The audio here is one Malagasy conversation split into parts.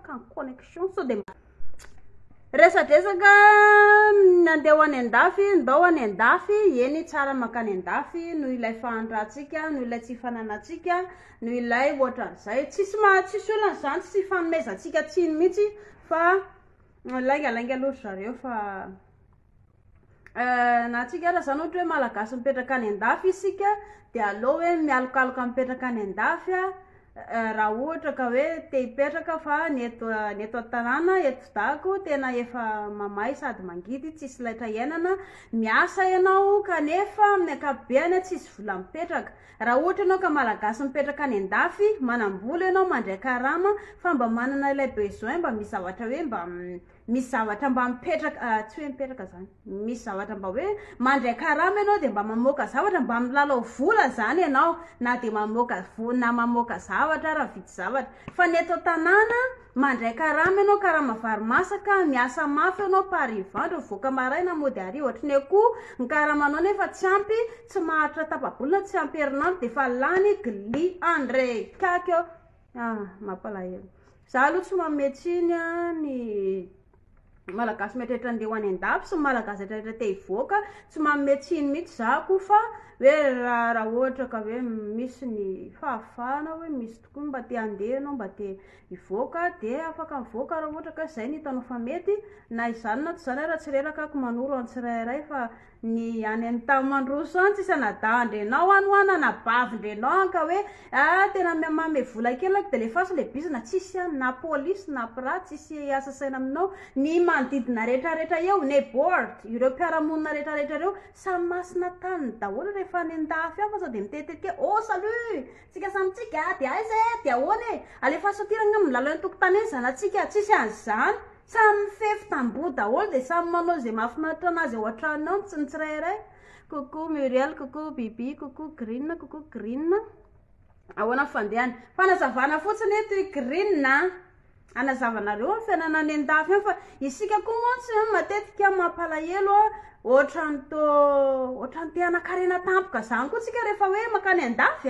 makany connexion so de resadresaka nandeha ho any andafy ndao any andafy eny tsara makany andafy noho ilay fahantratsika noho ilay tsy fananatsika noho ilay ohatran'izay tsisy olona zany tsy fanomezantsika tsiny mihitsy fa laingalainga aloha zareo fa na tsika raha zany ohatra hoe malagasy mipetraka any andafy isika de aleo hoe mialokaloka mipetraka any andafy raha ohatra ka hoe te hipetraka fa ny eto an-tanàna eto dako tena efa mamay sady mangidy tsisy laitra iainana miasa ianao kanefa amin'ny ankapobeny tsisy vola mipetraka raha ohatra ianao ka malagasy mipetraka any andafy manam-bola ianao mandray karama fa mba manana ilay besoin mba misy zavatra hoe mba misy zavatra mba mipetraka tsy hoe mipetraka zany misy zavatra mba hoe mandray karama ianao de mba mamoaka zavatra mba milalao vola zany ianao na de mamoaka na mamoaka zavatra raha vidy zavatra fa ny eto tanàna mandray karama ianao karama vary masaka miasa mafy ianao parivandro voaka maraina mody ary ohatry ny akoho ny karamanao nefa tsy ampy tsy maharitra tapabolona tsy ampy herinandro de fa lany gli andre kakeo mampalahelo za aloha tsy mametsiny ny malagasy metrehitra andeha ho any andafy sy malagasy rehetra te hivoaka tsy mametsiny mihitsy zako fa hoe raha ohatra ka hoe misy ny fahafahana hoe misy tokoa mba te handeha anao mba te hivoaka de afaka mivoaka raha ohatra ka zay ny hitanao fa mety na izany na tsy zany raha tsy reraka ako manoro any tsirairay fa ny any amin'ny Taomandroso any tsisy anadandrenao any hoana na bavindrenao ka hoe tena mame vola kelako de le fasy le bizina tsisy any na polisy na pra tsisy asa saina aminao ny manodidina rehetrarehetra eo ny board ireo mpiaramonina rehetrarehetra reo samy masina tany daholo rehefa any andafy aho fa sao de mitetetika salut tsika samitsika de aiza de ahoana alefa sotirana amin'ny lalao ny tokotany eny zanatsika tsisy an'izany samy mifefy tamboho daholo de samy manao zay mahafinaritra anazy ao an-tranonao tsy ny tsirairay coucou Muriel coucou Bibi coucou Green coucou Green ahoana fandehany fanazavana fotsiny eto Green anazavanareo amin'ny fiainana any andafy any fa isika koa moa tsy matetika mampalahelo ohatrany te hanakarena tampoka zany koa tsika rehefa hoe makany andafy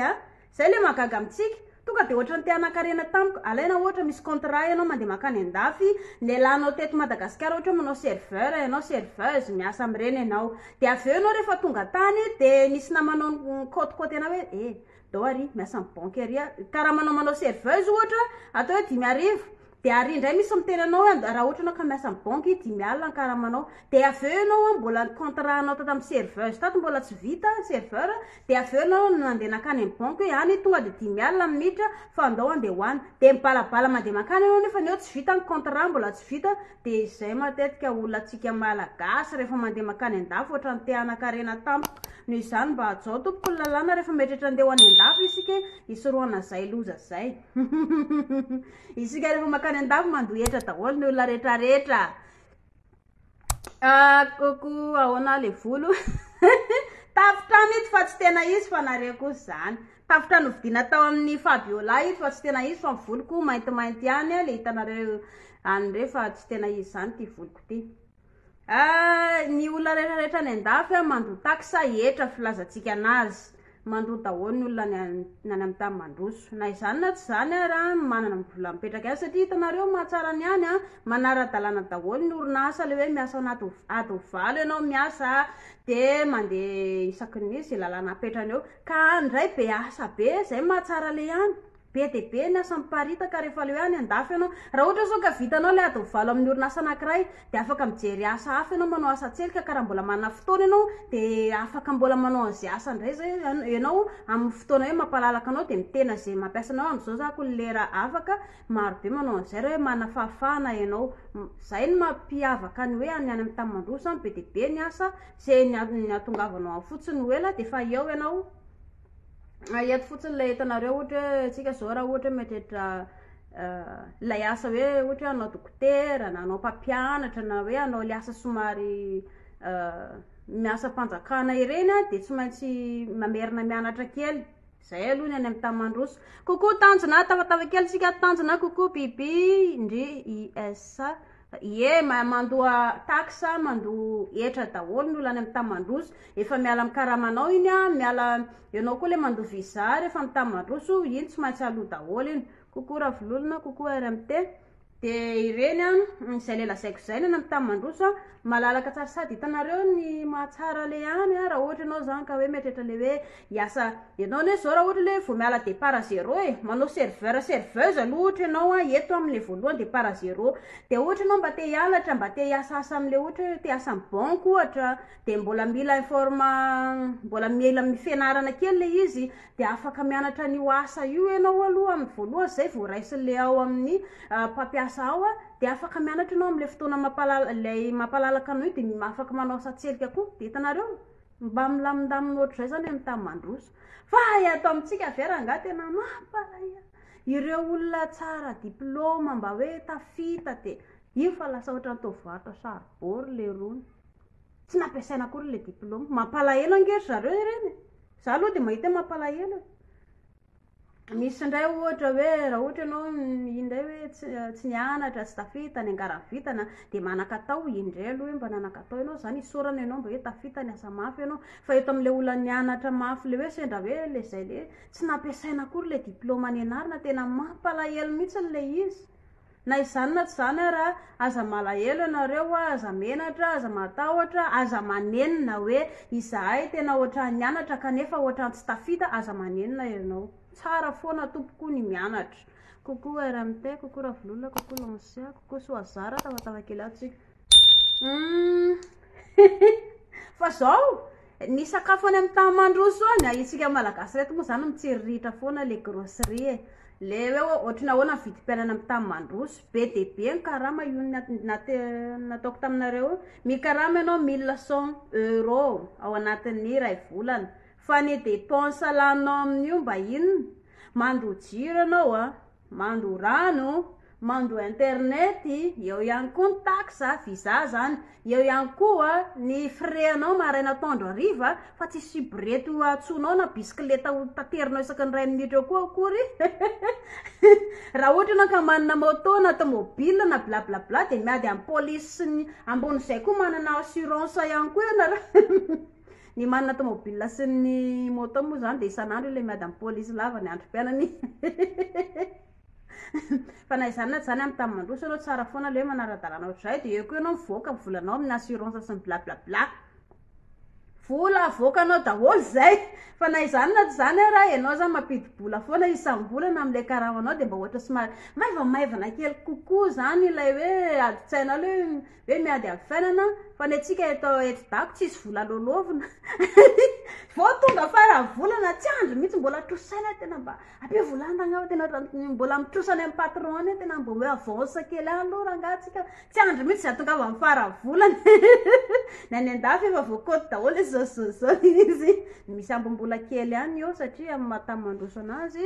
zay le magaga amitsika tonga de ohatrany te hanakarena tampoka alaina ohatra misy contrat ianao mandeha makany andafy lelanao teto Madagasikara ohatra manao serveur ianao serveuse miasa am'ireny ianao de aveo ianao rehefa tonga tany de misy namanao côte anao hoe dao ary miasa amin'ny banque ary karaha manao serveuse ohatra atao hoe 10,000 de ary indray misy miteny anao raha ohatra anao ka miasa amin'ny banque 10,000 ny karamanao de aveo ianao mbola contrat anao tato amin'ny serveuse tato mbola tsy vita serveur de aveo ianao nandeha nakany amin'ny banque hoe any tonga de 10,000 minitra fa andao andeha hoany de mibalabala mandeha makany ianao nefa ny eo tsy vita ny contrat mbola tsy vita de izay matetika olonantsika malagasy rehefa mandeha makany andafy ohatrany te hanakarena tampoka noho izany mba hajao tompoko lalàna rehefa metrehitra andeha ho any andafy isika hisoroana zay loza zay isika rehefa makany andafy mandohetra daholo ny olona rehetrarehetra koko ahoana le volo tafitra mity fa tsy tena izy fa nareo koa zany tafitra novidina tao amin'ny Fabiola ito fa tsy tena izy fa voloko maintimainty ihany le hitanareo any re fa tsy tena izy zany ty voloko ty ny olona rehetrarehetra any andafy mandoa taksa etra filazantsika anazy mandoa daholo ny olona nany amin'ny Taomandroso na izany na tsy zany raha manana vola mipetraka azy satria hitanareo mahatsara ny any manara-dalàna daholo ny orinasa le hoe miasa anaty ady valo ianao miasa de mandeha isaky ny zay lalàna apetrany eo ka ndray be asa be zay mahatsara le any be de be ny asa miparitaka rehefa le hoe any andafy ianao raha ohatra zao ka vitanao le ady valo amin'ny orinasa anankiray de afaka mijery asa hafa ianao manao asa tselika karaha mbola manana fotoana ianao de afaka mbola manao an'izay asa ndray zay ianao amin'ny fotoana hoe mampalalaka anao de mitena zay mampiasanao am'izao zako lera afaka marobe manao an'izay raha hoe manana fahafahana ianao zay ny mampiavaka ny hoe any amin'ny Taomandroso be de be ny asa zay ny atongavanao amin'ny fotsiny hoela de fa eo ianao eto fotsiny le hitanareo ohatra tsika zao raha ohatra metrehitra lay asa hoe ohatra anao dokotera na anao mpampianatra na hoe anao le asa somary miasa mpanjakana ireny de tsy maintsy mamerina mianatra kely zay aloha ny any amin'ny Taomandroso coucou tanjona tafatava kely tsika tanjona coucou Bibi ndry IS mandoa taksa mandoa etra daholo ny olona any amin'ny Taomandroso efa miala amin'ny karamanao iny miala ianao koa le mandoa visa rehefa amin'ny Taomandroso iny tsy maintsy aloha daholo iny coucou Ravololona coucou RMT dia ireny izay lela saiko izay nana amin'ny tamandroso malalaka tsara sady hitanareo ny mahatsara le any raha ohatra ianao zany ka hoe mieritreritra le hoe hiasa ianao ne zao raha ohatra le vao miala départ zéro manao serveuse aloha ohatra ianao eto amin'le voalohany départ zéro dia ohatra ianao mba te hialatra mba te hiasa amin'le ohatra te hiasa amin'ny banque ohatra dia mbola mila fianarana kely le izy dia afaka mianatra n'io asa io ianao aloha amin'ny voalohany zay vao raisin'le ao amin'ny mpampiasa ao dia afaka mianatra ianao amin'le fotoana mampalalaka anao io dia afaka manao satselika koa dia hitanareo mba milamindamina ohatr'izay zany amin'ny tamandroso fa ato amintsika veranga tena mampalahelo ireo olona tsara diplôma mba hoe tafita dia io fa lasa ohatra nytovato saribôry le rony tsy nampiasaina akory le diplôma mampalahelo angery zareo ireny za aloha dia mahita mampalahelo misy indray ohatra hoe raha ohatra ianao indray hoe tsy nianatra tsy tafita ny angaravitana dia manakatao indray aloha hoe mba nanakatao ianao zany isorana ianao mba hoe tafita ny asa mafy ianao fa eto amin'le olona nianatra mafy le hoe sendra hoe le zay le tsy nampiasaina akory le diplôma nianarana tena mampalahelo mihitsy le izy na izany na tsy zany raha aza malahelo ianareo aza menatra aza matahotra aza manenina hoe izahay tena ohatra nianatra kanefa ohatra tsy tafita aza manenina ianao tsara foana tompoko ny mianatra kokoa RMT kokoa Ravolona kokoa Lancia kokoa Soazara tavatavakely atsika fa zao ny sakafo any amin'ny tamandroso any isika malagasy reto moa zany mitsiriritra foana le grosserie le hoe ohatrina ahoana vidim-pianana amin'ny tamandroso be dia be ny karama io nataoko taminareo mikarama ianao 1100 € ao anatin'ny iray volana fa ny dépense lanao amin'io mba inona mando jiro ianao mando rano mando internet eo ihany koa ny taxe visa zany eo ihany koa ny frais anao maraina tondro hariva fa tsy subreto atsonao na bisikileta taterinao isaky ny ray minitra eo koa akory raha ohatra ianao ka manana moto na automobile na blablabla dia miady amin'ny polisy ambon'izay koa manana assurance ihany koa ianareo ny manana automobile sy ny moto moa zany dia isan'andro ilay miady amin'ny polisy lava ny androm-pianany fa na izany na zany amin'ny tamandroso ianao tsara foana le hoe manara-dalàna ohatr'izay dia eo koa ianao mivoaka volanao amin'ny assurance sy ny blablabla vola avoakanao daholo zay fa na izany na tsy zany raha ianao zany mampidi-bola foana isam-bolana amin'ilay karamanao dia mba ohatra sy maivamaivana kely kokoa zany ilay hoe adi-tsainao hoe miady amin'ny fiainana fa ny antsika eto dako tsisy vola lolovina vao tonga fara volana tsy andro mihitsy mbola trosaina tena mba abe volandagna tena mbola mitrosany amin'ny patron any tena mba hoe avance kely aloha rangatsika tsy andro mihitsy za tonga avy amin'ny fara volana na ny andafy efa voakoty daholo zao izy misy ambom-bola kely any eo satria amin'ny mahatamandroso anazy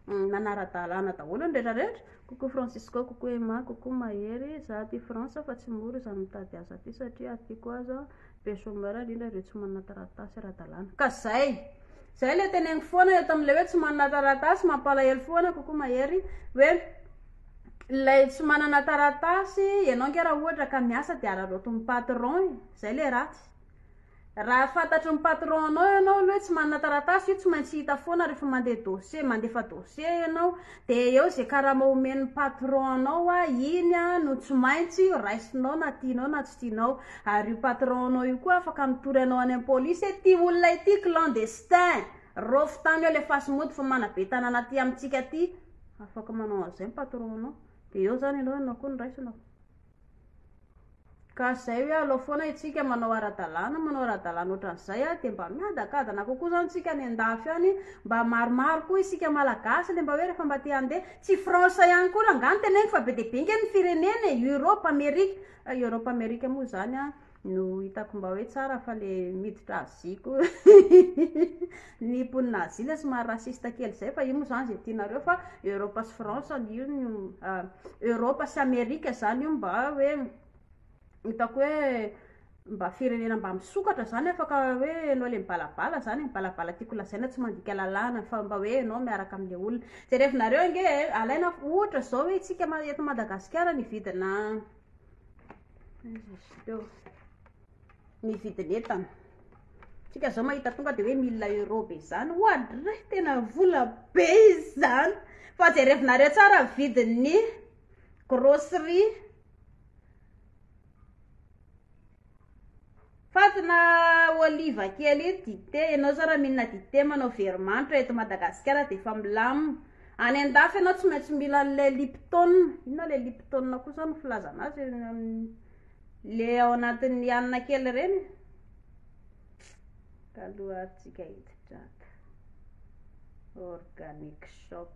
nanara-dalàna daholo ny rehetrarehetra kokoa Francisco kokoa Emma kokoa Mahery za ty France fa tsy mora izany mitady asa ty satria atyko aza be somera indrindra ireo tsy manana taratasy ara-dalàna ka zay le tenengy foana eto amin'le hoe tsy manana taratasy mampalahelo foana kokoa Mahery hoe lay tsy manana taratasy ianao nge raha ohatra ka miasa dia araroto ny patron zay le ratsy raha fantatry ny patron anao ianao hoe tsy manana taratasy io tsy maintsy hita foana rehefa mandefa dossier ianao dia eo zay karama omen'ny patron anao iny no tsy maintsy raisinao na tianao na tsy tianao ary io patron anao io koa afaka mitory anao any amin'ny polisy ty olona ity clandestin rofo tany eo le fasimody fa manabe tanana ty amintsika ty afaka manao an'izay ny patron anao dia eo zany ianao koa ny raisinao ka zay hoe aloha foana itsika manao ara-dalàna ohatran'izay dia mba miadakadana kokoa zany tsika ny andafy any mba maromaro koa isika malagasy le mba hoe rehefa mba te handeha tsy France ihany koa rangany tenengy fa be dia be nge ny fireneny Europe Amerika moa zany no hitako mba hoe tsara fa le miditra Asie koa ny mponina Asie le somary rasista kely zay fa io moa zany zay tianareo fa Europe sy France io Europe sy Amerika zany io mba hoe hitako hoe mba firenena mba misokatra zany afaka hoe anao le mibalabala zany mibalabala tiako lazaina tsy mandika lalàna fa mba hoe anao miaraka amin'le olona zay rehefinareo nge alaina ohatra zao hoe itsika eto Madagasikara ny vidina entana tsika zao mahita tonga dia hoe 1000 € be zany oadre tena vola be izany fa zay rehefinareo tsara vidiny grosserie fatina oliva kely dité ianao zao raha mihinana dité manao veromanitra eto Madagasikara dia efa milamina. Any an-dafy ianao tsy maintsy mila an'ilay Lipton, inona ilay Lipton kosa no filaza anazy le ao anatin'ny hanina kely ireny. Talohantsika hiditraka organic shop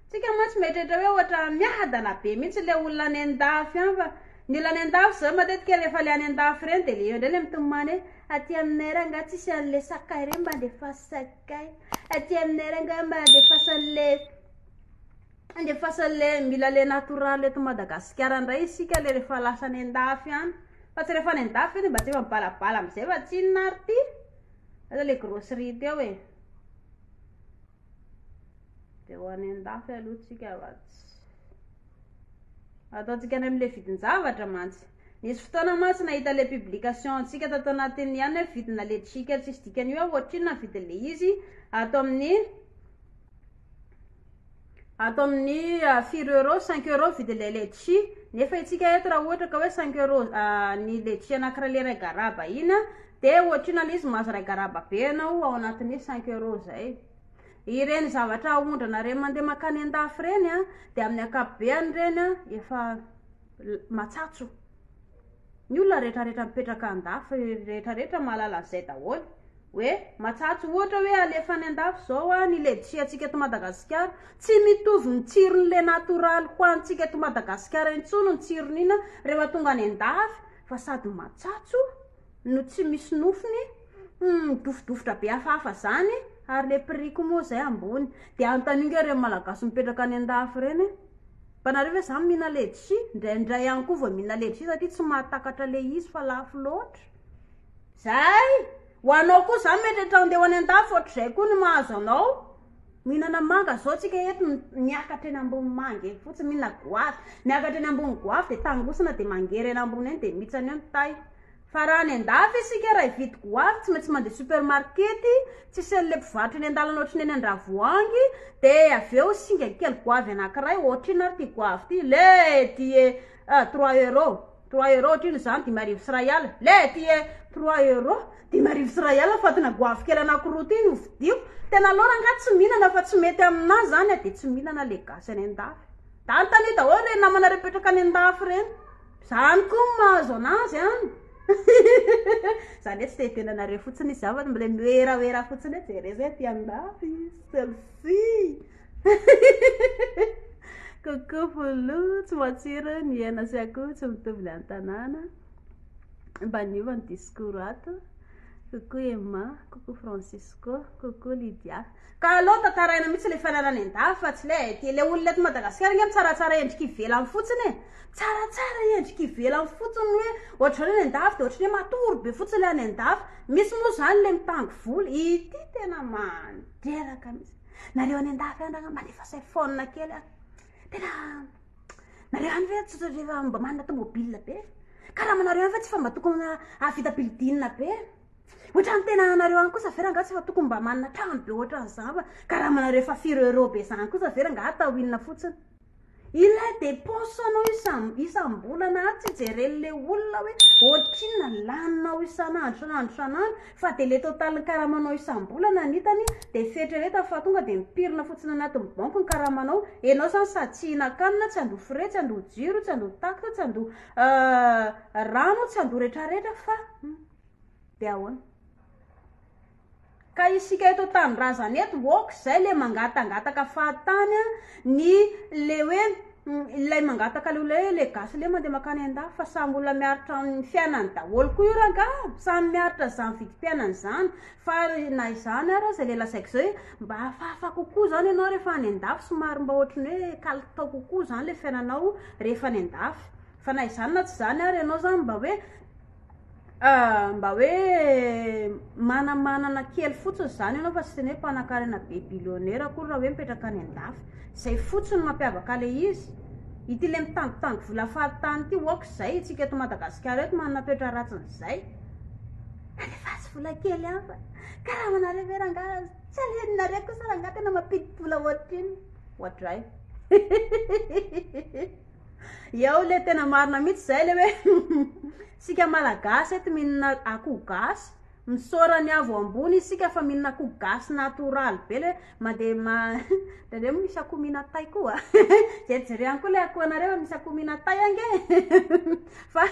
tsika mantsy metrehatra hoe ohatra miadana be mihitsy le olona any an-dafy any fa ny olona any an-dafy zao matetika rehefa le any an-dafy reny dia le eo indray le mitomany hoe aty aminay raha nga tsisy an'le sakay reny mba andefa sakay, aty aminay raha nga mba andefasan'le mila le natoraly eto Madagasikara indray isika le rehefa lasa any an-dafy any fa tsy rehefa any an-dafy eny mba tsy efa mibalabala am'izay fa tsy inona ary ty aza le grosserie teo e dia ho any an-dafy aloha tsika vatsy ataontsika any amin'le vidin-javatra mantsy. Nisy fotoana mantsy nahita le publication antsika tato anatin'ny ihany hoe vidina le tsika tsisy dikany hoe ohatrinona vidin'le izy ato amin'ny 4 €, 5 € vidin'le letchi nefa itsika eto raha ohatra ka hoe 5 € ny letchi anankiray le ray garaba ina dia ohatrinona izy mahazo ray garaba be ianao ao anatin'ny 5 € zay. Ireny zavatra aondrana reny mandeha makany an-dafy reny dia amin'ny akapobeany reny efa matsatso. Ny olona rehetrarehetra mipetraka an-dafy rehetrarehetra mahalala an'izay daholo hoe matsatso. Ohatra hoe alefa any an-dafy zao ny letchi antsika eto Madagasikara tsy mitovy ny tsiron'le natoraly ho antsika eto Madagasikara intsony ny tsiron'ina rehefa tonga any an-dafy fa sady matsatso no tsy misy nofony midofodofotra be hafahafa zany ary le prix moa zay ambony dia antanonga ireo malagasy mipetraka any an-dafy reny mpanareo hoe za mihina letchi indraindray ihany koa vao mihina letchi satria tsy mahatakatra le izy fa lafo loatra zay ho anao koa za metrehatra andeha any an-dafy ohatr'izay koa ny mahazo anao mihinana manga zao tsika eto miakatra eny ambony manga eny fotsiny mihinana goavy miakatra eny ambony goavy dia tangosana dia mangery eny ambony eny dia mitsany eo ny tay. Fa raha any an-dafy isika raha hividy goavy tsy maintsy mandeha supermarket tsisy an'le mpivarotra eny an-dalana ohatriny eny Andravoahangy dia avy eo singa kely goavy anankiray ohatrina ary ty goavy ty le ty 3 €, 3 € ohatriny zany 5 € le ty 3 €, 5 € fatina goavy kely anankiroa ty no vidio tena lora nga tsy mihinana fa tsy mety aminazy zany dia tsy mihinana le gasy any an-dafy. Da antany daholo reny namanareo petraka any an-dafy reny zany koa mahazo anazy any zany hoe tsy tehitenanareo fotsiny izy zava mbola mioeraoera fotsiny hoe jere zay ty an-dafy selfie kokoa folo tsy matsiro ny hena sy akoho tsy mitovy le an-tanàna mba niova ny discours ato. Coucou Emma, coucou Francisco, coucou Lydia. Ka aloha tantaraina mihitsy le fianarana an-dafy fa tsy le olona eto Madagasikara nge tsaratsara endrika ivelany fotsiny tsaratsara endrika ivelany fotsiny hoe ohatra hoe an-dafy dia ohatra hoe matory be fotsiny le any an-dafy misy moa zany le mitango volo ity tena mandreraka mihitsy nareo any an-dafy any raha malefa cellphone kely tena nareo any ve tsotra mba manana tomobile be karaha manareo any fa tsy fa mba tokony avita bildinina be ohatrany tena anareo any kosa vera nga tsy fa tokony mba manana trano be ohatran'izany fa karaha manareo fa 4 € be zany kosa vera nga atao inona fotsiny ilay dépense anao isam-bolana tsy jeren'le olona hoe ohatrinona laninao isan'andro fa dia le totaly karamanao isam-bolana nitany dia fetrerehetra fa tonga dia mipirina fotsiny anatin'ny banky ny karamanao ianao zany sady tsy hihinan-kanina tsy andoha frais tsy andoha jiro tsy andoha taxe tsy andoha rano tsy andoha rehetrarehetra fa dia ahoana ka isika eto tanindrazana eto oka zay le mangatangataka fahatany ny le hoe ilay mangataka le gasy le mandeha makany an-dafy fa samy olona miaritra ny fiainany daholo koa io ranga samy miaritra zany vidim-piainany zany fa na izany ary zay le lasaiko zay mba hafahafa kokoa zany ianao rehefa any an-dafy somary mba ohatrany hoe kalitao kokoa zany le fiainanao rehefa any an-dafy fa na izany na tsy zany ary ianao zany mba hoe manamanana kely fotsiny zany ianao fa tsy teny hoe mpanakarena be bilionnaire akory raha hoe mipetraka any an-dafy zay fotsiny mampiavaka le izy ity le mitangotango vola fahatany ty oka zay itsika eto Madagasikara eto manana toetra ratsin'izay alefatsy vola kely any fa karaha manareo ve ranga tsy aleninareo kosa ranga tena mampidi-bola ohatriny ohatray eo le tena marina mihitsy zay le hoe sika malagasy eto mihinana akoho gasy misorany avo ambony isika fa mihinana akoho gasy natoraly be le mandeha misy akoho mihina tay koa jerijeriany koa le akoho anareo misy akoho mihina tay ange fa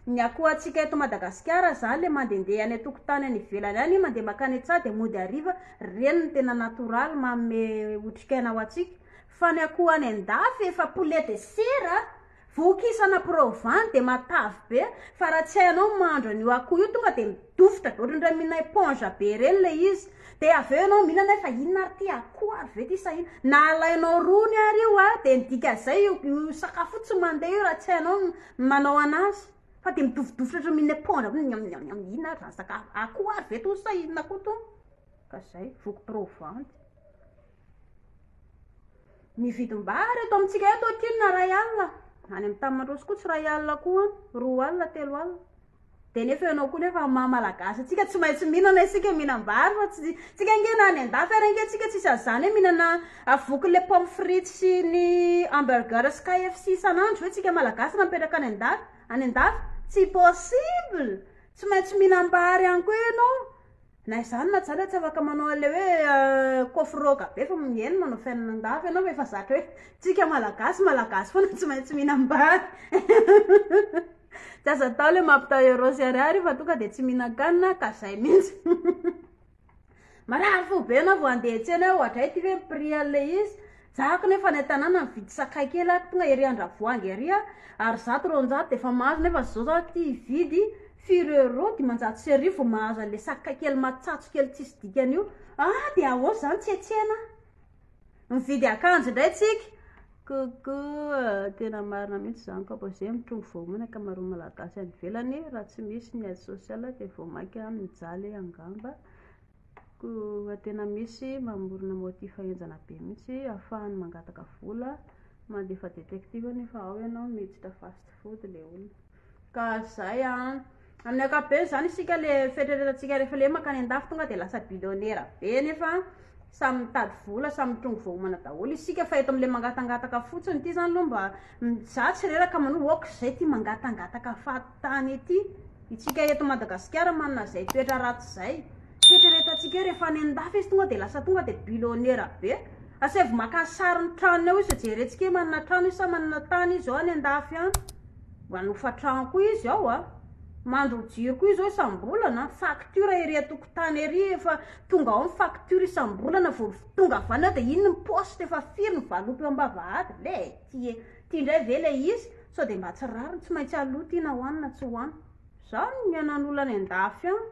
ny akoho atsika eto Madagasikara zany le mandehandeha any tokotany any ivelany any mandeha makany Tsady de mody ariva reny ny tena natoraly manome otrikaina ho atsika fa ny akoho any andafy efa poulet de sera vokisana provence de matavy be fa raha tsy hainao mahandro an'io akoho io tonga de midofotra ohatran'ireo mihina éponge be reny le izy de avy eo ianao mihinana fa inona ary ty akoho ary ve ty sa ina na alainao rony ary io de midika zay io sakafo tsy mandeha io raha tsy hainao manao anazy fa de midofodofotra mihina éponge inona ary sakafo akoho ary ve to sa inona koa to ka zay voko provence ny vidim-bary eto amintsika eto atinona ray alina any amin'ny tany mandroso koa tsy ray alina koa 2 alina 3 alina de nefa ianao koa nefa mahamalagasy atsika tsy maintsy mihinana isika mihinam-bary fa tsika ngena any andafy ary ange tsika tsisy azany hoe mihinana avoky le pomme frites sy ny hamburger sy KFC isan'andro hoe tsika malagasy raha mipetraka any andafy tsy possible tsy maintsy mihinam-bary any koa ianao na izany na tsara tsy afaka manao le hoe kofroga be fa mieny manao fiainana andafy ianao fa efa zatra hoe tsika malagasy foana tsy maintsy mihinam-bary tsy aza tao le mampita euro sy ariary fa tonga de tsy mihinan-kanina ka zay mihitsy marary fo be anao vao andeha tsena ohatra ty hoe prix an'le izy zako nefa ny tanàna mividy sakay kely tonga ery Andravoahangy ery ary 100 de efa mahazo nefa zao za ty vidy 4 euro 500 vao mahazo an'le sakay kely matsatso kely tsisy dikany io de ahoa zany tsetsena mividy akanjo ndray tsika tena marina mihitsy zany ka zay mitrongo voamana ankamaroany malagasy any ivelany raha tsy misy ny aide sociale de voamaika mijaly angamba ko tena misy mamorona motif enjana be mihitsy ahafahany mangataka vola mandefa détective nefa ao ianao miditra fast food le olona ka zay amin'ny ankapobeny zany isika le fetreretantsika rehefa le makany andafy tonga de lasa billionnaire be nefa samy mitady vola samy mitrongo voamana daholo isika fa eto am'le mangatangataka fotsiny ty zany aloha mba za tsy reraka manao ok zay ty mangatangataka fahatany ity itsika eto Madagasikara manana zay toetra ratsy zay fetreretantsika rehefa any andafy izy tonga de lasa tonga de billionnaire be asevy maka sary ny tranony ao izy jerentsika manana trano izy sa manana tany izy ao any andafy any manofa trano koa izy ao mandro jiro koa izy ao isam-bolana facture ery atokotany ery efa tonga ao ny facture isam-bolana vao tonga avana de iny ny poste efa firy ny valopy ambavahady le ty indray ve le izy sao de mba tsy rariny tsy maintsy aloha ty na hoanina tsy hoanina zany mianan'olona any andafy any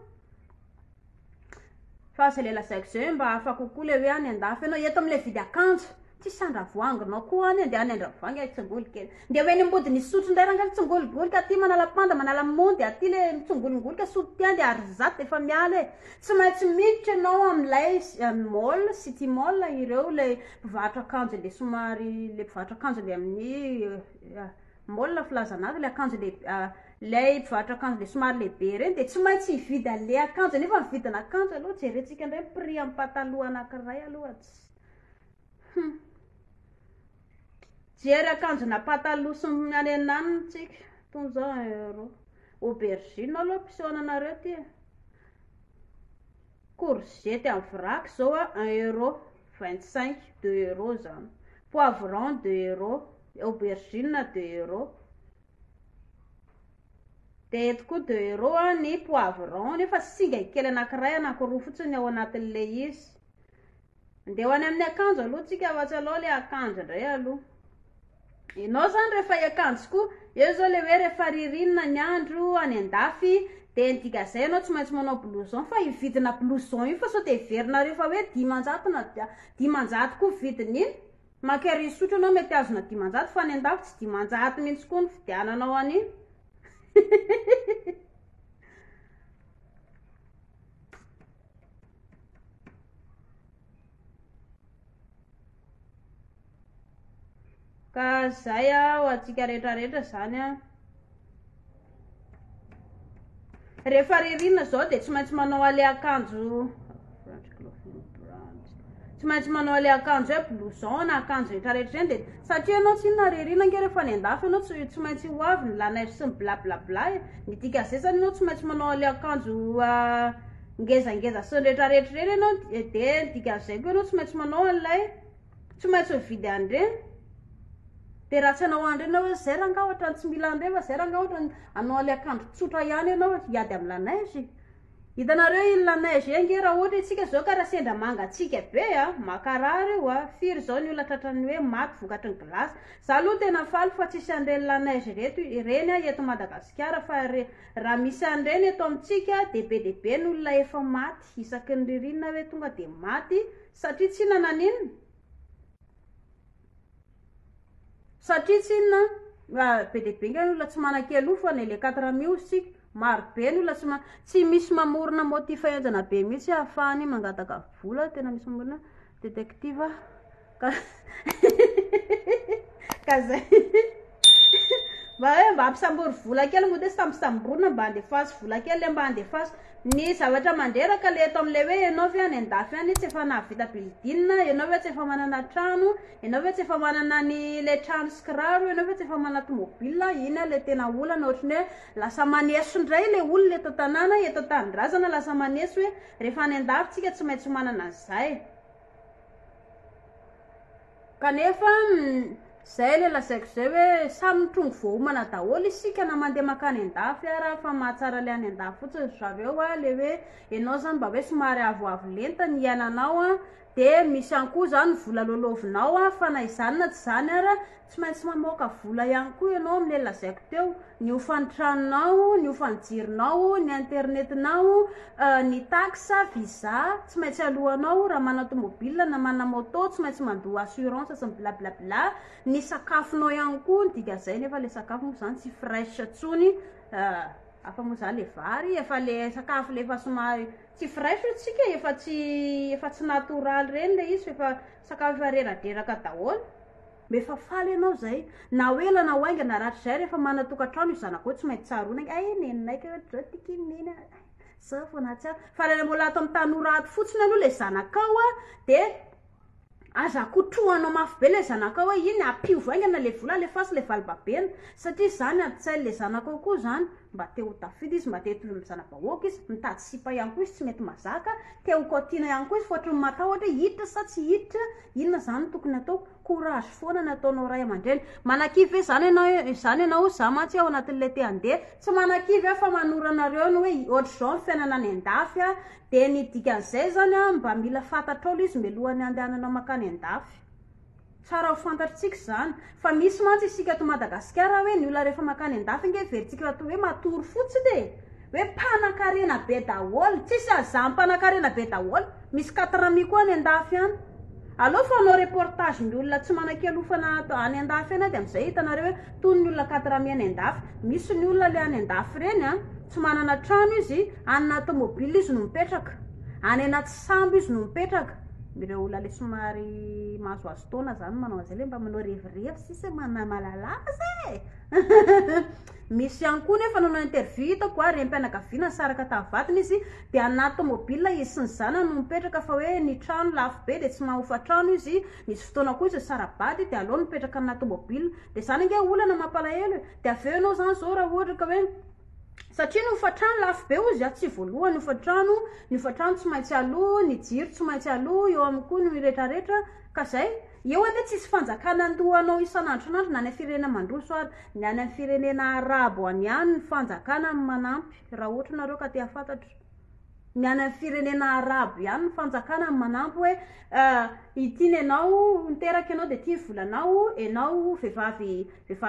fa zay le lazaiko zay mba afa kokoa le hoe any andafy ianao eto am'le vidy akanjo tsisy Andravoanginao koa any andeha any Andravoangy tsongolo kely nde hoe nimbody ny sotro ndray rangaly tsongologoloka aty manala panda manala mondy aty le mitsongolongoloka sotro ty de arizato de efa miala tsy maintsy miditra ianao am'lay mall city mall ireo le mpivarotra akanjo le somary le mpivarotra akanjo le amin'ny mall filazanazy le akanjo le lay mpivarotra akanjo le somary lehibe reny de tsy maintsy hividy an'le akanjo nefa mividina akanjo aloha jerentsika ndray prix amin'ny pataloha anankiray aloha jery akanjo na pataloha sy any ananiny tsika 100 euro aubergine aloha pisona anareo ty courgette en vrac zao 1 euro 25 2 euro zany poivron 2 euro aubergine 2 euro de eto koa 2 euro ny poivron nefa singa kely anankiray anankiroa fotsiny ao anatin'le izy ndeho any amin'ny akanjo aloha tsika afatsy aloha le akanjo ndray aloha ianao zany rehefa akanjo koa eo zao le hoe rehefa ririnina ny andro any andafy de ndika zay anao tsy maintsy manao blouson fa hividina blouson io fa sao de verina rehefa hoe 500 na 500 koa vidin'iny makery sotro anao mety azona 500 fa any andafy tsy 500 mihitsy koa ny fidiananao an'iny ka zay ho atsika rehetrarehetra zany rehefa ririnina zao de tsy maintsy manao ale akanjo tsy maintsy manao le akanjo hoe blouson na akanjo rehetrarehetra reny de satria anao tsy narerina nge rehefa any andafy anao tsy maintsy ho avy ny laneige sy ny blablabla ny dikan'izay anao tsy maintsy manao le akanjo ngezangeza sy ny rehetrarehetra reny anao de dikan'izay koa anao tsy maintsy manao an'ilay tsy maintsy mividy an'ireny de raha tsy anao an'ireny hoe zay raha nga ohatra tsy mila an'ireny fa zay raha nga ohatra anao le akanjo tsotra ihany anao hiady amin'ny laneige. Hitanareo iny laneige engy raha ohatra itsika zao ka raha sendra mangatsika be makarary io firy zao ny olona tratrany hoe maty vokatry ny glasy za aloha tena faly fa tsisy an'ireny laneige reny eto Madagasikara fa raha misy an'ireny eto amintsika de be ny olona efa maty isaky ny ririnina hoe tonga de maty satria tsy nanan'inona satria tsy inona be nge olona tsy manan-kelo fa ny le 4 sika maro be ny olona tsy misy mamorona motif enjana be mihitsy ahafahany mangataka vola tena misy mamorona détective ka zay mba hoe mba ampisambory vola kely moa de samborona mba andefasy vola kely le mba andefasy ny zavatra mandreraka le eto am'le hoe ianao ve any andafy any tsy efa nahavita bildina ianao hoe tsy efa manana trano ianao hoe tsy efa manana ny le trano sy kiraro ianao hoe tsy efa manana tomobile iny le tena olana ohatrany hoe lasa maneso indray le olona eto tanàna eto tanindrazana lasa maneso hoe rehefa any andafy tsika tsy maintsy manana an'izay kanefa zay le lazaiko zay hoe samy mitrongo voahomana daholo isika na mandeha makany andafy raha fa mahatsara le any andafy fotsiny zareo le hoe ianao zany mba hoe somary avoavo lenta ny iainanao de misy ihany koa zany vola lolovinao fa na izany na tsy zany ara tsy maintsy mamoaka vola ihany koa ianao am'le lazaiko teo ny ofan'ny tranonao ny ofan'ny jironao ny internetinao ny taxe visa tsy maintsy alohanao raha mana tomobile na mana moto tsy maintsy mandoa assurance sy blablabla ny sakafonao ihany koa ny dikan'izay nefa le sakafo moa zany tsy fraîche tsony afa moa zany le vary efa le sakafo le efa somary tsy fraîche tsika efa tsy natoraly reny le izy efa sakafo efa reradraraka daholo mefa faly ianao zay na hoela na hoainga na rahatry zay rehefa manatokatrano io zanako tsy maintsy tsaroana neninaiky zao tikinina zao foana tsara fa raha mbola ato amin'ny tanorato fotsiny aloha le zanakao de aza kotrohanao mafy be le zanakao iny ampiovo aingana le vola le fasy le valibabena satria zany aditsainy le zanakao koa zany mba te ho tafidy izy mba te hitovy amin'ny zanavahoaka izy mitady sipa ihany koa izy tsy mety mazaka te ho kotiana ihany koa izy fa ohatrany matao ohatra hiditra sa tsy hiditra inona zany tokony atao courage foana nataonao ray aman-dreny manakivy hoe zany ianao za mantsy ao anatin'le te handeha tsy manakivy fa manoranareo ny hoe ohatra zao ny fiainana any andafy de ny dikan'izay zany mba mila fantatrao izy milohany andehananao makany andafy tsara ho fantatritsika zany fa misy mantsy isika to Madagasikara hoe ny olona rehefa makany andafy nge veritsika hoe matory fotsiny hoe mpanakarena be daholo tsisy azam-panakarena be daholo misy 4 koa any andafy any allo fa anao reportage ny olona tsy manan-kelofana any andafy any de am'izay hitanareo hoe toy ny olona 4 any andafy misy ny olona le any andafy reny tsy manana trano izy ana tomobile izy no mipetraka any anaty sambo izy no mipetraka ireo olona le somary mahazoazo taona zany manao an'izay le mba manao revirevy sisy malalasa misy ihany koa nefa nanao interview hitako rem-pianakaviana saraka tavatiny izy de anaty tomobile izy sy ny zanany no mipetraka fa hoe ny trano lafo be de tsy mahofa trano izy nisy fotoana koa izy sarabady de aloha mipetraka anaty tomobile de zany nge olana mampalahelo de aveo ianao zany zao raha ohatra ka hoe satria ny ofatrano lafo be izy tsy voalohany ny ofatrano tsy maintsy aloha ny jiro tsy maintsy aloha eo amin'ny koa ny rehetrarehetra ka zay eo ade tsisy fanjakana andohanao isan'andronandro na any firenena mandroso ary ny any amin'ny firenena arabo any any ny fanjakana manampy raha ohatra nareo ka te hafantatra ny any amin'ny firenena arabo ihany ny fanjakana manampy hoe itiny ianao miteraka ianao de ty volanao ianao vehivavy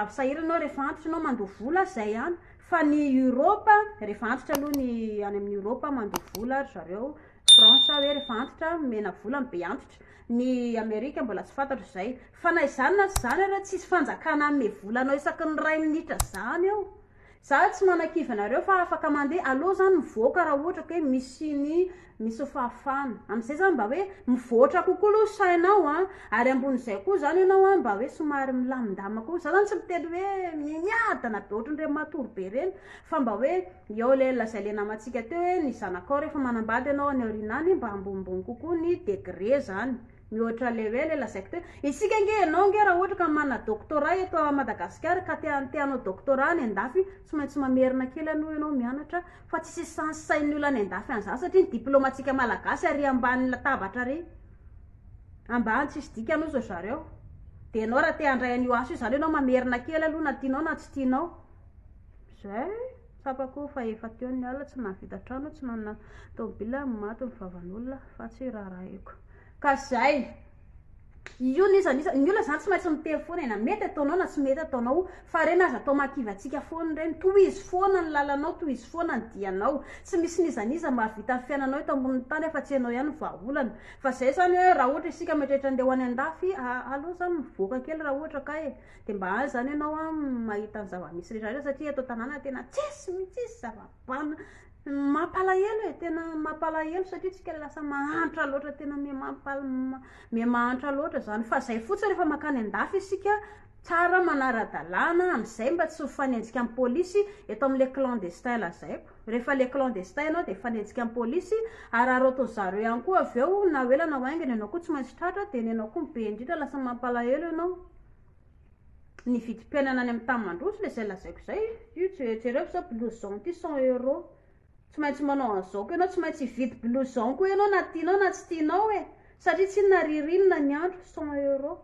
sahira anao rehefa antitra ianao mandoha vola zay ihany fa ny Europa rehefa antitra aloha ny any amin'ny Europa mandoha vola ary zareo France hoe rehefa antitra mena vola be antitra ny Amerika mbola tsy fantatro zay fa na izany na tsy zany ara tsisy fanjakana amin'ny volanao isaky ny 2 minitra zany eo za tsy manakivy anareo fa afaka mandeha aloha zany mivoaka raha ohatra hoe misy fahafana am'izay zany mba hoe mivoatra kokoa aloha sainao ary ambon'izay koa zany ianao mba hoe somary milamindama koa za zany tsy miteny hoe miadana be ohatran'ireny matory be reny fa mba hoe eo le lazay le namantsika teo hoe ny zanakao rehefa manambady ianao any aorinany mba ambonimbony kokoa ny degré zany mihoatra le hoe le lazaiko teo isika nge ianao nge raha ohatra ka manana doctorat eto a Madagasikara ka teanao doctorat ny andafy tsy maintsy mamerina kely aloha ianao mianatra fa tsy sanssain'ny olona ny andafy an'izany satria ny diplômatsika malagasy ary ambany latabatra ary ambany tsisy dika anao zao zareo de ianao raha te handray an'io asa io zany ianao mamerina kely aloha na tianao na tsy tianao zay tsapako fa efa teo ny alina tsy navita trano tsy nanana tômôbila maty ny vavan'olona fa tsy raharaiko ka zay io ny olona zany tsy maintsy miteny foana na mety ataonao na tsy mety ataonao fa reny aza atao makivatsika foana reny tohizy foana ny lalanao tohizy foana ny dianao tsy misy nizaniza mahavita ny fiainanao eto ambonin'ny tany efa tsy ianao ihany vahaolana fa zay zany hoe raha ohatra isika metrehitra andeha ho any andafy aloha zany mivoaka kely raha ohatra ka de mba azy zany ianao a mahita ny zava-misy rehetra satria eto tanàna tena tsisy mitsisy zava-bana mampalahelo tena mampalahelo satria tsika lasa mahantra loatra tena mahantra loatra zany fa zay fotsiny rehefa makany andafy isika tsara manara-dalàna am'izay mba tsy fanenjika amin'ny polisy eto amin'le clandestin lazaiko rehefa le clandestin ianao de fanenjika amin'ny polisy ary atao zareo ihany koa avy eo na oelana hoaingany ianao koa tsy maintsy tratra de ny ianao koa mibe indrindra lasa mampalahelo ianao ny vidim-piainana any amin'ny tany mandroso le zay lazaiko zay io jereo zao blouson ty 100 € tsy maintsy manao an'izao koa ianao tsy maintsy vidy blouson koa ianao na tianao na tsy tianao satria tsy naririnina ny andro 100 €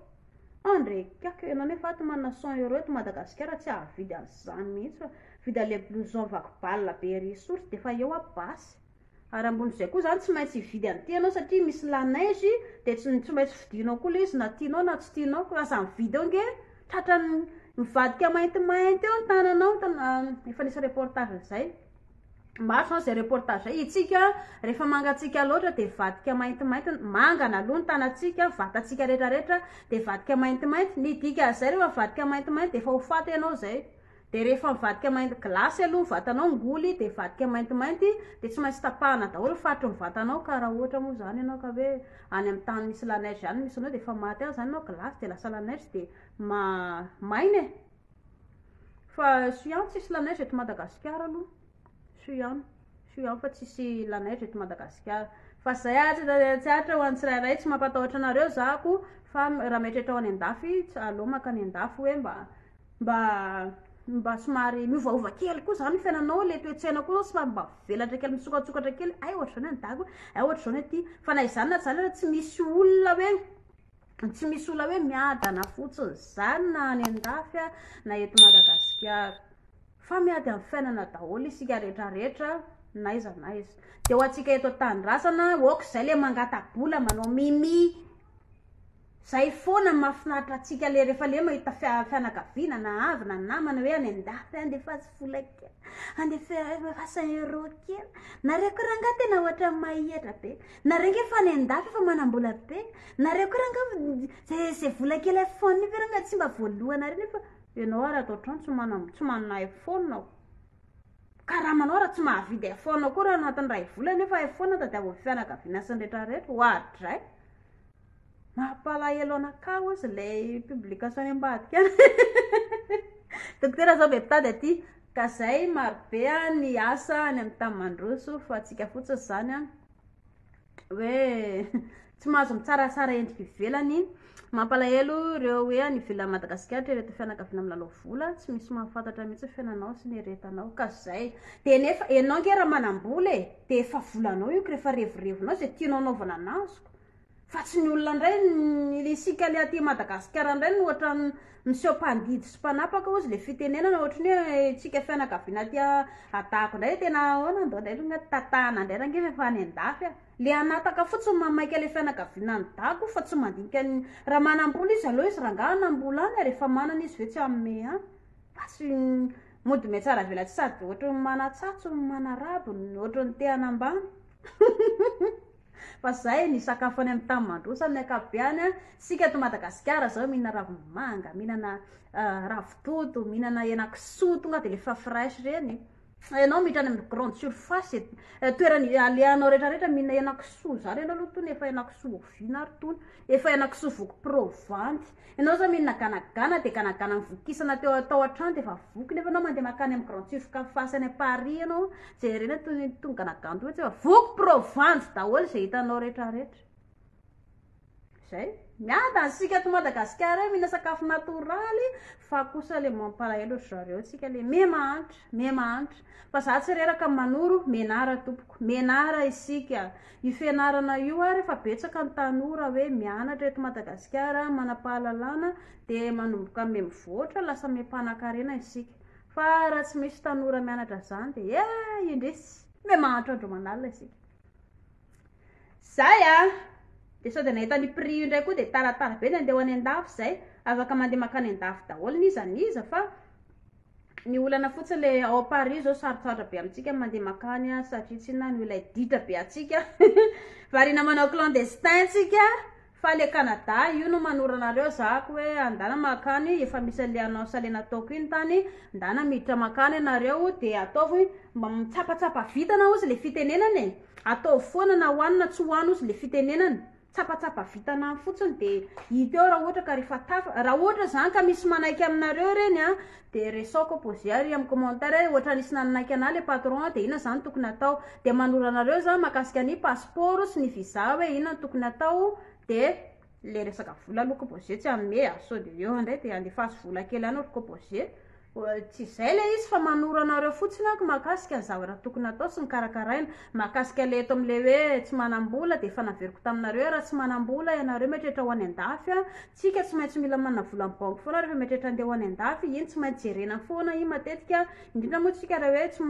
andrekako ianao nefa ato manana 100 € eto Madagasikara tsy ahavidy an'izany mihitsy fa vidy an'le blouson vakobalina be risorsa de fa eo abasy ary ambon'izay koa zany tsy maintsy vidy an'ity ianao satria misy la neige de tsy maintsy vidinao koa le izy na tianao na tsy tianao fa aza mividy eo nge tratra mivadika maintimainty eo ny tananao efa nisy reportage zay maro zany zay reportage zay itsika rehefa mangatsika loatra de vadika maintimainty mangana aloha ny tanatsika vatatsika rehetrarehetra de vadika maintimainty ny dika zay rehefa vadika maintimainty de efa ho faty ianao zay de rehefa mivadika mainty glasy aloha vatanao ngoly de vadika maintimainty de tsy maintsy tapahana daholo fatry ny vatanao ka raha ohatra moa zany ianao ka hoe any amin'ny tany misy la neige zany misy anao de efa maty azy zany anao glasy de lasa la neige de mainy fa suian tsisy la neige eto Madagasikara aloha suian fa tsisy la neige eto Madagasikara fa zay tsy atra ho an'ny tsirairay tsy mampatahotra anareo zako fa raha metrehitra ao any andafy aloha makany andafy hoe mba somary miovaova kely koa zany fiainanao le toe-tsaina koa somary mba velatra kely misokatsokatra kely ohatra zany andako ohatra zany aty fa na izany na zany tsy misy olona hoe miadana fotsiny zany na any andafy na eto Madagasikara fa miady amin'ny fiainana daholo isika rehetrarehetra na iza de ho antsika eto tanindrazana oka zay le mangatabola manao mimi zay foana mahafinaritra atsika le rehefa le mahita fianakaviana na avy na namana hoe any andafy andefa tsy vola kely andefa 5 € kely nareo koa ranga tena ohatra mahihatra be nareo nge fa any andafy fa manambola be nareo koa ranga zay vola kely iPhone fa ranga tsy mba voalohana reny fa ianao raha atao trano tsy manana iPhone karamanao raha tsy mahavidy iPhone koa raha anatin'ny ray vola nefa iPhone tadiaviny fianakaviana sy ny rehetrarehetra oadray mampalahelo anakao izy lay publication ambadika dokotera zao be mpitady aty ka zay marobe ny asa any amin'ny tany mandroso fa atsika fotsiny zany hoe tsy mahazo mitsaratsara endrika ivelany mampalahelo ireo hoe any ivelan'ny Madagasikara rehetra fianakaviana milalao vola tsy misy mahafantatra mihitsy fiainanao sy ny rehetanao ka zay de nefa ianao nge raha manambola de efa volanao io rehefa revirevinao zay tianao anaovana anazoko fa tsy ny olona ndray isika le aty Madagasikara ndray no ohatra miseho mpandidy sy mpanapaka ozy le fitenenana ohatrany hoe tsika fianakaviana ty atako ndray tena nandao ndray tatana ndray range efa any andafy le anataka fotsiny mamaika le fianakaviana ny dako fa tsy mandinika raha manambola izy aloha izy ranga anambola any rehefa manana izy ve tsy amme any fa tsy mody me tsara vela tsy sady ohatra ny manatsatso manarabo ohatra ny te anambany fa zay ny sakafo any amin'ny tany mandroso amin'ny akabeany sika to Madagasikara zao mihinana ravimanga mihinana ravitoto mihinana henan-kisoa tonga de le fa fraîche reny ianao mihitrany amin'ny grande surface toerany aleanao rehetrarehetra mihinana henan-kisoa zany ianao aloha tony efa henan-kisoa ovina ary tony efa henan-kisoa voky provanty ianao zao mihinana ganagana de ganagana mivokisana teo atao an-trano de efa voky nefa anao mandeha makany amin'ny grande surface any Paris ianao zay reny tony ganagana toy efa voky provanty daholo zay hitanao rehetrarehetra zay miada ansika to Madagasikara mihina sakafo natoraly fa kosa le mampalahelo zareo tsika le mihamanitra fa za tsy reraka manoro menara tompoko menara isika io fianarana io ary fa betsaka ny tanora hoe mianatra eto Madagasikara manapahalalana de manomboka mivoatra lasa mimpanankarena isika fa raha tsy misy tanora mianatra zany de indresy mihamanitra andro manalina isika zay de sao de nahita ny prix io ndray koa de taratara be de andeha ho any an-dafy zay afaka mandeha makany an-dafy daholo niza fa ny olana fotsiny le ao Paris zao sarotsara be amintsika mandeha makany satria tsy na ny olay ditra be atsika varina manao clandestin tsika fa le Canada io no manoranareo zako hoe andana makany efa misy le annonce le nataoko iny tany andana miditra makany anareo de ataovy mitsapatsapa vitana ozy le fitenenany atao foana na hoanina tsy hoano ozy le fitenenany tsapatsapa vitana fotsiny de hita eo raha ohatra ka rehefa raha ohatra zany ka misy manaiky aminareo reny de resaoko posé ary amin'ny commentaire ohatra nisy nanaiky ana le patron de ina zany tokony atao de manora anareo zany makasika ny passeport sy ny visa hoe ina tokony atao de le resaka vola aloha posé tsy amme sao de eo ndray de andefaso vola kely any ohatra posé tsy zay le izy fa manoro anareo fotsiny ako makasika zavatra tokony atao sy ny karakaraina makasika le eto am'le hoe tsy manam-bola de efa naveriko taminareo raha tsy manam-bola ianareo metrehitra ho any an-dafy tsika tsy maintsy mila manana vola amin'ny banky foana rehefa metrehitra andeha ho any an-dafy iny tsy maintsy jerena foana iny matetika indrindra moa tsika raha hoe tsy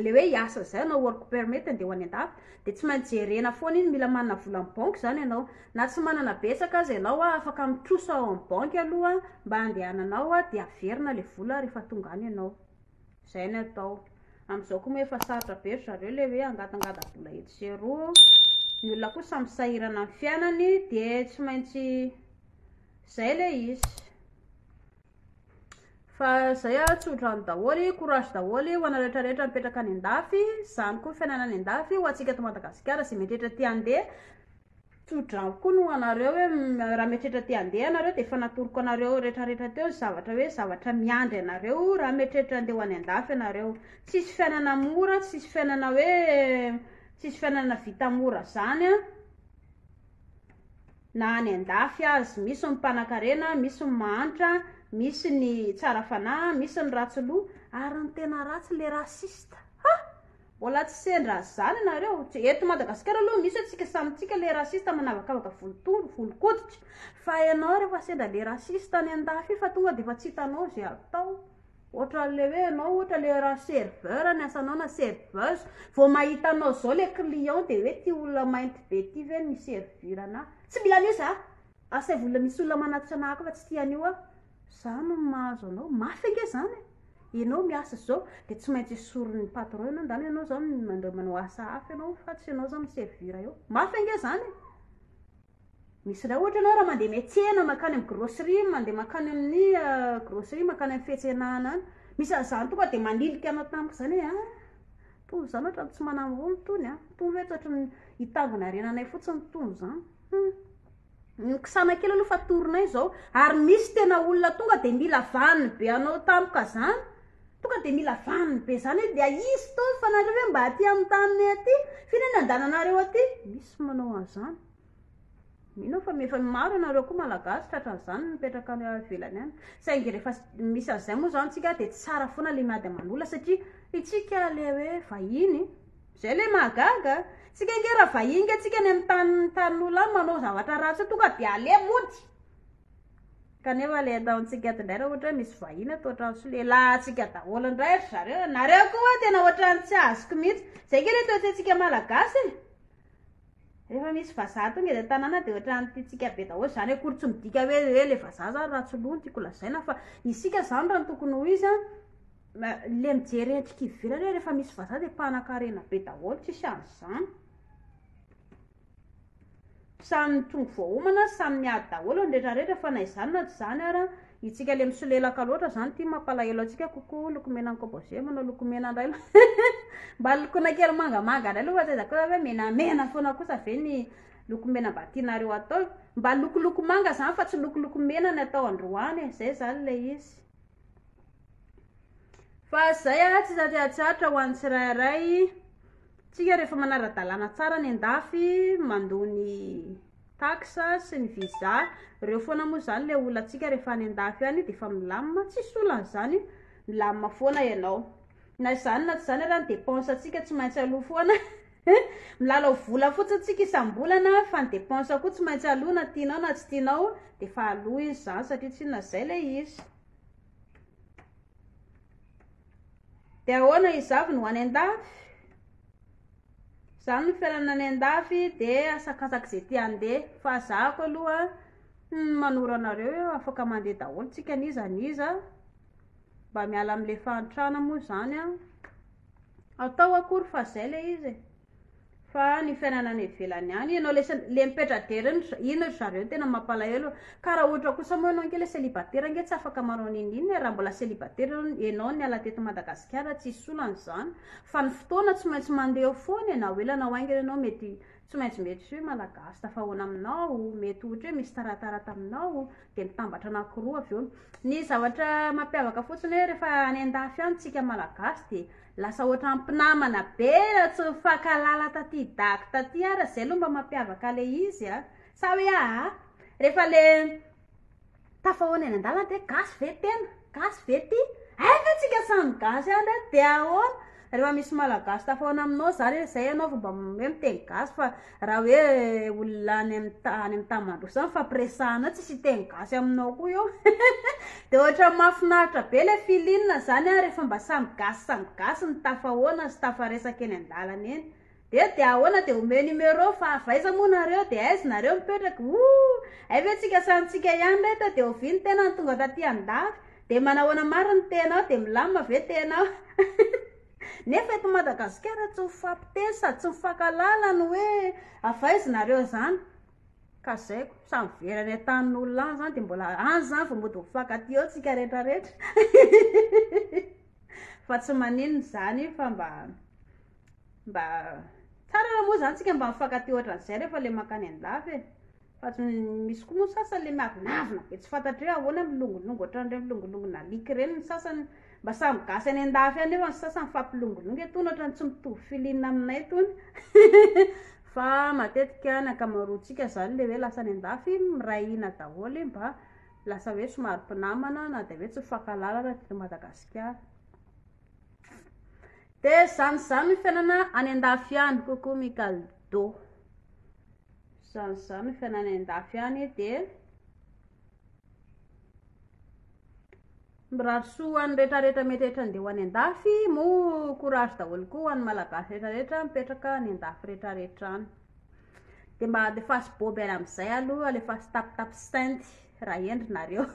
le hoe hiasa zay anao work permit andeha ho any an-dafy de tsy maintsy jerena foana iny mila manana vola amin'ny banky zany ianao na tsy manana betsaka azy ianao afaka mitrosa ao amin'ny banky aloha mba andehananao de averina le vola rehefa tonga any ianao zay ny atao am'izao koa moa efa sarotra be zareo le hoe angatangata vola eto sy eroa ny olona koa samy sahirana amin'ny fiainany de tsy maintsy zay le izy fa zay tsodrano daholy courage daholy ho ana rehetrarehetra mipetraka any an-dafy zany koa fiainana any an-dafy ho atsika to Madagasikara sy metrehitra ty andeha tsodrano koa no anareo hoe raha metrehitra ty andeha anareo de efa natoroko anareo rehetrarehetra teo zavatra hoe zavatra miandry anareo raha metrehitra andeha ho any an-dafy anareo tsisy fiainana mora tsisy fiainana hoe tsisy fiainana vita mora zany na any an-dafy azy misy mimpanankarena misy mimanitra misy ny tsara fanahy misy ny ratsoloha ary ny tena ratsy le rasista mbola tsy sendra zany anareo eto Madagasikara aloha misy atsika samitsika le rasista manavakavaka volokotitra fa ianao rehefa sendra le rasista any an-dafy fa tonga de fa tsy hitanao zay atao ohatra le hoe anao ohatra le raha serveur ny asanao na serveuse vao mahita anao zao le client de hoe ty olona mainty be ty ve ny servir ana tsy mila anio za asay vola misy olona manatitra anah fa tsy tian'io zany mahazo anao mafy ange zany ianao miasa zao de tsy maintsy soron'ny patron ianao ndany ianao zao manao asa hafa ianao fa tsy ianao zao miservira eo mafy ange zany misy raha ohatra ianao raha mandeha miantsena makany amin'ny grosserie mandeha makany amin'ny grosserie makany amin'ny fiantsenana any misy azany tonga de manilika anao tamiko zany hoe tony zany ohatra tsy manam-bola tony tony hoe toatra hitangona renanay fotsiny tony zany nikisana kely aloha fa torinay zao ary misy tena olona tonga de mila vaniny be anao tampoka zany tonga de mila vaniny be zany de aizy to fa nareo hoe mba aty amin'ny taniny aty firenena andananareo aty misy manao an'izany mino fa efa maro anareo koa malagasy tratran'izany mipetraka any velany any saingy rehefa misy an'izay moa zany tsika de tsara foana le miady amanola satria itsika le hoe vahiny zay le mahagaga tsika nge raha vahiny nge tsika ny amin'ny tanin'olona any manao zavatra ratsy tonga de ale mody kanefa le ataontsika eto indray raha ohatra hoe misy vahiny atao ohatrany solelahtsika daholo indray zareo nareo koa tena ohatrany tsy azoko mihitsy zay nge le toetretsika malagasy rehefa misy vazaha tonga de tanàna de ohatrany tiatsika be daholo zany hoe kory tsy midika hoe le vazaha zany ratsoloha tiako lazaina fa isika zany raha ny tokony ho izy le mijery endrika ivirany hoe rehefa misy vazaha de mpanan-karena be daholo tsisy an'izany samy tonga voahomana samy miady daholo nrehetrarehetra fa na izany na tsy zany ara itsika le misolelaka loatra zany ty mampalahelo atsika kokoa lokomena ny composé manao lokomena indray mba lokona kely mangamanga indray aloha fa zay hoe menamena foana kosa ve ny lokomena mba tianareo atao mba lokoloko manga zany fa tsy lokoloko mena ny atao androany zay zany le izy fa zay tsy satriatsatra ho an'ny tsirairay tsika rehefa manara-dalàna tsara ny an-dafy mandony taxa sy ny visa. Reo foana moa zany le olona atsika rehefa any andafy any de fa milamina tsy solana zany, milamina foana ianao. Na zany na tsy zany raha ny dépense atsika tsy maintsy aloha foana. Milala vola fotsiny atsika isam-bolana fa ny dépense koa tsy maintsy aloha na tianao na tsy tianao de fa aloha izy zany satria tsy na zay le izy. De ahoana izavy no any andafy? Zany ny fiainana any andafy de asakasaky zay tia andeha fa zahako aloha manoro anareo afaka mandeha daholo tsika niza niza mba miala am'le fahantrana moa zany atao akory fa zay le izy. Fa ny fiainana any ivelany any ianao le mipetra-dera iny zareo tena mampalahelo. Ka raha ohatra kosa moa ianao le célibataire nge tsy afaka manao ninina raha mbola célibataire ianao niala teto Madagasikara tsy solana zany fa ny fotoana tsy maintsy mandeha foana na hoe lanao aingana ianao mety tsy maintsy mety hoe malagasy tafahoana aminao, mety ohatra hoe misy taratarata aminao de mitambatra anankiroa avy eo. Ny zavatra mampiavaka fotsiny hoe rehefa any andafy any tsika malagasy de lasa ohatra mpinamana be tsy mifankalala taty dako taty ara zay aloha mba mampiavaka le izy sa hoe rehefa le tafahoana eny andalana de gasy ve tena, gasy ve ty fa tsika samy gasy any de ahoana rehefa misy malagasy tafahoana aminao zany zay ianao fomba hoe miteny gasy fa raha hoe olona any amin'ny tamandro zany fampiresahana tsy sy teny gasy aminao koa eo. De ohatra mahafinaritra be le filinina zany rehefa mba samy gasy ny tafahoana sy tafaresaka eny andalana eny. De ahoana de ome numéro fa avaiza moa nareo de aiza nareo mipetraka ve tsika santsika ihany rehetra de oviny tena ny tonga taty andafy de manahoana mariny tenao de milamina ve tenao. Nefa eto Madagasikara tsy mifampitesa tsy mifankalala ny hoe avaiza nareo zany ka zay samy verany atanin'olona any zany de mbola any zany vao mody mifankaty eo tsika rehetrarehetra. Fa tsy maninona zany fa mba tsara raha moa zany tsika mba mifankaty ohatran'izay rehefa le makany andafy fa tsy misy koa moa sasany le miavinavina be tsy fantatry hoe ahoana milongolongo ohatran'ireny milongolongona alika reny ny sasany mba samy gasy any andafy any nefa ny sasany mifampilongolongo etony ohatrany tsy mitovy filinina aminay tony. Fa matetika ny ankamaroantsika zany le hoe lasa any andafy mirahina daholo mba lasa hoe somary mpinamana na de hoe tsy mifankalala raha teto Madagasikara. De zany fiainana any andafy any kokoa mikaldo. Zany fiainana any andafy any de mirahasoa ny rehetrarehetra mety rehetra any andafy mo courage daholo koa any malagasy rehetrarehetra mipetraka any andafy rehetrarehetra any. De mba de fasy boby any am'izay aloha le fasy tapitapy sainty raha endrinareo.